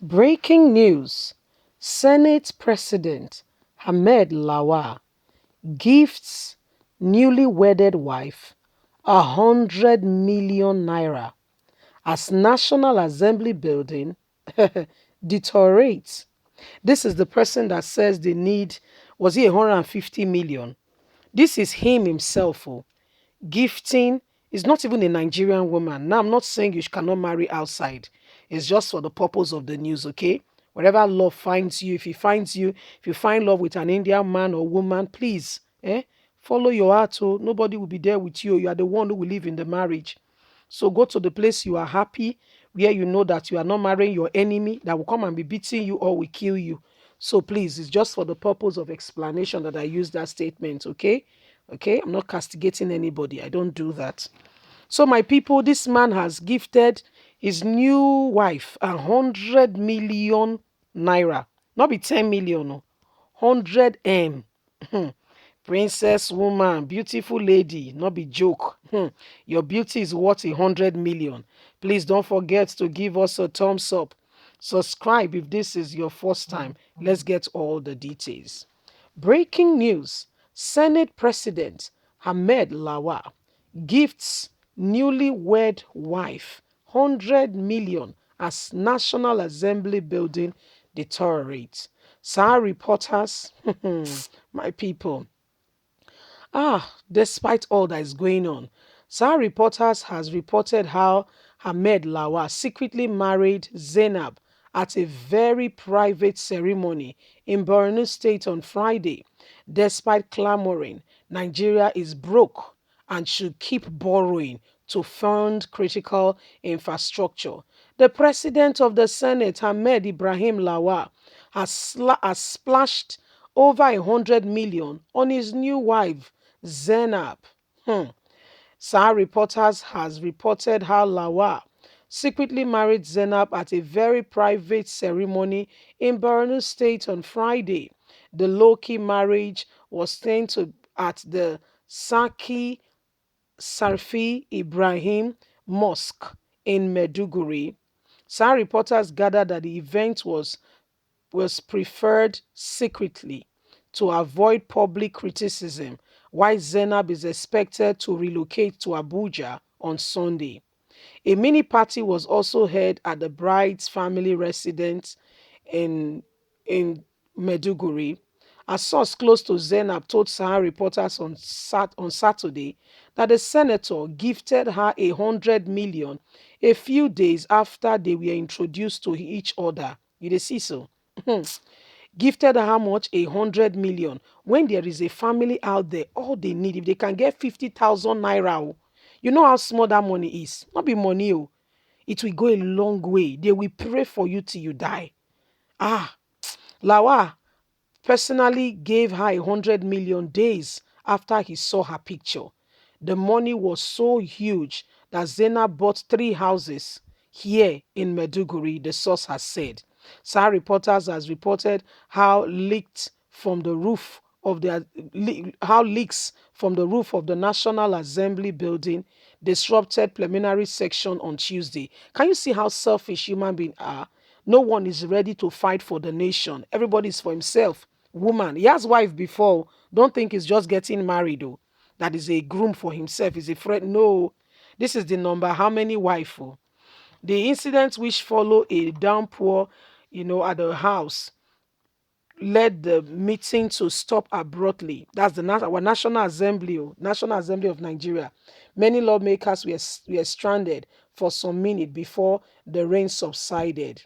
Breaking news. Senate President Ahmed Lawan gifts newly wedded wife 100 million naira as National Assembly building deteriorates. This is the person that says they need, was he 150 million? This is him himself. Oh, gifting is not even a Nigerian woman. Now, I'm not saying you cannot marry outside. It's just for the purpose of the news, okay? Wherever love finds you, if he finds you, if you find love with an Indian man or woman, please, follow your heart. Oh, nobody will be there with you. You are the one who will live in the marriage. So go to the place you are happy, where you know that you are not marrying your enemy that will come and be beating you or will kill you. So please, it's just for the purpose of explanation that I use that statement, okay? Okay, I'm not castigating anybody. I don't do that. So my people, this man has gifted his new wife 100 million naira. Not be 10 million, no. 100 M. Princess woman, beautiful lady, not be joke. Your beauty is worth 100 million. Please don't forget to give us a thumbs up. Subscribe if this is your first time. Let's get all the details. Breaking news. Senate President Ahmed Lawan gifts newlywed wife 100 million as National Assembly building deteriorates. Sahara reporters, my people, despite all that is going on, Sahara Reporters has reported how Ahmed Lawa secretly married Zainab at a very private ceremony in Borno State on Friday, despite clamoring Nigeria is broke and should keep borrowing to fund critical infrastructure. The president of the Senate, Ahmed Ibrahim Lawa, has splashed over 100 million on his new wife, Zainab. Sahara Reporters has reported how Lawa secretly married Zainab at a very private ceremony in Borno State on Friday. The low-key marriage was taken to at the Saki Sarfi Ibrahim Mosque in Meduguri. Sahara Reporters gathered that the event was preferred secretly to avoid public criticism, while Zainab is expected to relocate to Abuja on Sunday. A mini party was also held at the bride's family residence in, in Meduguri. A source close to Zainab told Sahara Reporters on Saturday that the senator gifted her 100 million a few days after they were introduced to each other. You dey see so? Gifted how much? 100 million. When there is a family out there, all they need, if they can get 50,000 naira, oh, you know how small that money is. Not be money, oh. It will go a long way. They will pray for you till you die. Ah, Lawa personally gave her 100 million days after he saw her picture. The money was so huge that Zena bought 3 houses here in Meduguri, the source has said. Sahara Reporters has reported how leaks from the roof of the National Assembly building disrupted preliminary section on Tuesday. Can you see how selfish human beings are? No one is ready to fight for the nation. Everybody is for himself. Woman, he has wife before. Don't think he's just getting married though. That is a groom for himself. Is a friend. No, this is the number. How many wife? Oh? The incident which followed a downpour, at the house led the meeting to stop abruptly. That's our National Assembly, National Assembly of Nigeria. Many lawmakers were stranded for some minutes before the rain subsided.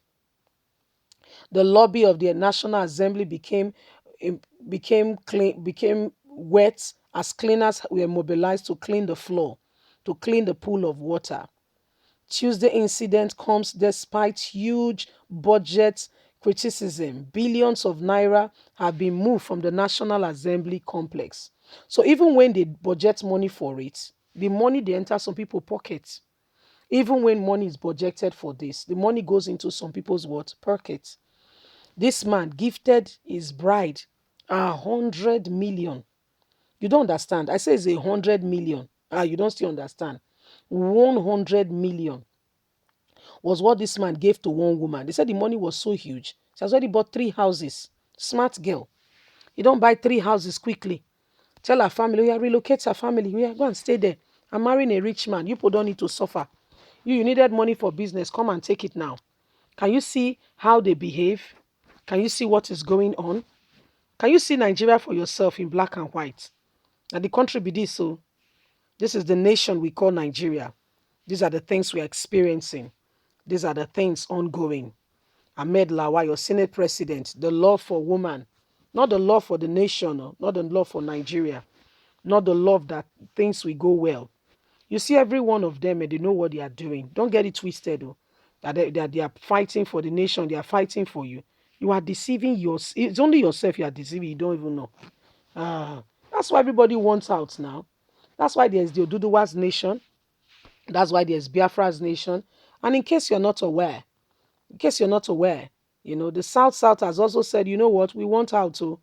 The lobby of the National Assembly became wet as cleaners were mobilized to clean the floor, to clean the pool of water. Tuesday incident comes despite huge budget criticism. Billions of naira have been moved from the National Assembly complex. So even when they budget money for it, the money they enter some people's pockets. Even when money is budgeted for this, the money goes into some people's what? Pockets. This man gifted his bride 100 million. You don't understand. I say it's 100 million. You don't still understand. 100 million was what this man gave to one woman. They said the money was so huge. She has already bought 3 houses. Smart girl. You don't buy 3 houses quickly. Tell her family, yeah, relocate her family. Yeah, go and stay there. I'm marrying a rich man. You people don't need to suffer. You needed money for business. Come and take it now. Can you see how they behave? Can you see what is going on? Can you see Nigeria for yourself in black and white? And the country be this, so this is the nation we call Nigeria. These are the things we are experiencing. These are the things ongoing. Ahmed Lawan, your Senate president, the love for woman, not the love for the nation, not the love for Nigeria, not the love that things will go well. You see every one of them and they know what they are doing. Don't get it twisted, though. That they are fighting for the nation, they are fighting for you. You are deceiving yourself. It's only yourself you are deceiving, you don't even know. That's why everybody wants out now. That's why there's the Oduduwa's nation. That's why there's Biafra's nation. And in case you're not aware, the South has also said, you know what, we want out too.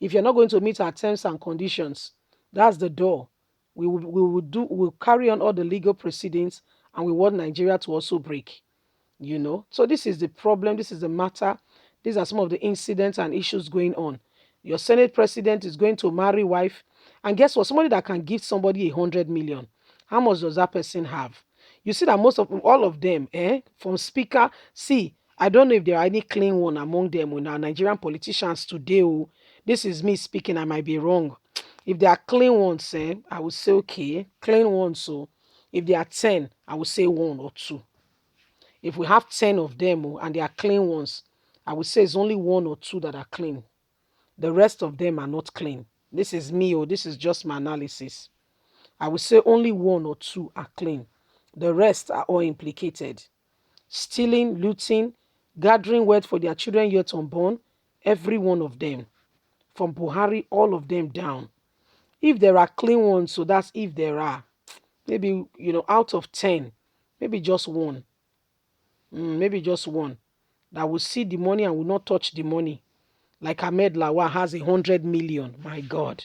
If you're not going to meet our terms and conditions, that's the door. We'll carry on all the legal proceedings and we want Nigeria to also break. So this is the problem, this is the matter. These are some of the incidents and issues going on. Your Senate president is going to marry wife, and guess what, somebody that can give somebody 100 million, how much does that person have? You see that most of all of them, from speaker, see, I don't know if there are any clean one among them in our Nigerian politicians today. This is me speaking, I might be wrong. If there are clean ones, I would say okay, clean ones. So if there are 10, I would say 1 or 2. If we have 10 of them and they are clean ones, I would say it's only 1 or 2 that are clean. The rest of them are not clean. This is me, this is just my analysis. I would say only 1 or 2 are clean. The rest are all implicated. Stealing, looting, gathering wealth for their children yet unborn, every one of them. From Buhari, all of them down. If there are clean ones, so that's if there are. Maybe, out of 10, maybe just 1. Maybe just 1 that will see the money and will not touch the money. Like Ahmed Lawan has 100 million. My God.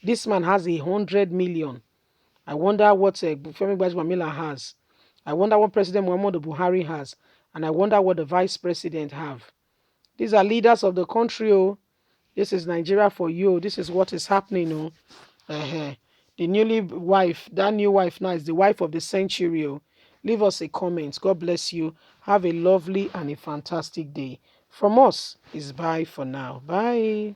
This man has 100 million. I wonder what Femi Gbajúmọ̀ has. I wonder what President Muhammadu Buhari has. And I wonder what the Vice President have. These are leaders of the country. This is Nigeria for you. This is what is happening. The that new wife now is the wife of the century. Leave us a comment. God bless you. Have a lovely and a fantastic day. From us is bye for now. Bye.